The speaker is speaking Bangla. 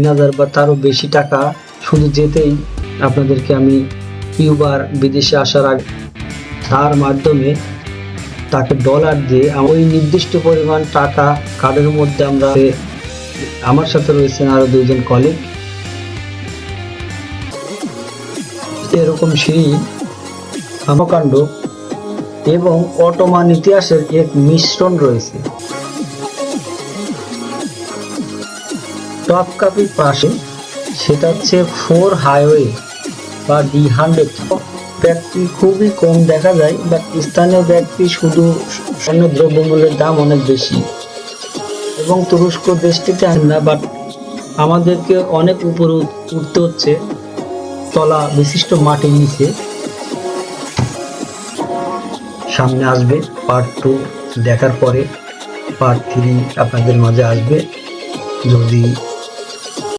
3,000 বা তারও বেশি টাকা শুধু যেতেই আপনাদেরকে আমি কিউবার বিদেশে আসার আগে তার মাধ্যমে তাকে ডলার দিয়ে ওই নির্দিষ্ট পরিমাণ টাকা কার্ডের মধ্যে আমরা আমার সাথে রয়েছেন আরো 2জন কলিগ। এরকম সিঁড়ি কর্মকাণ্ড এবং অটোমান ইতিহাসের এক মিশ্রণ রয়েছে। টপকাপির পাশে সেটা হচ্ছে 4 হাইওয়ে বা D100। ব্যক্তি খুবই কম দেখা যায়, বাট স্থানীয় ব্যক্তি শুধু স্বর্ণ দ্রব্যমূল্যের দাম অনেক বেশি এবং তুরস্ক দেশটিতে আসেন না, বাট আমাদেরকে অনেক উপরে উঠতে হচ্ছে তলা বিশিষ্ট মাটির নিচে। সামনে আসবে পার্ট 2 দেখার পরে পার্ট 3 আপনাদের মাঝে আসবে। যদি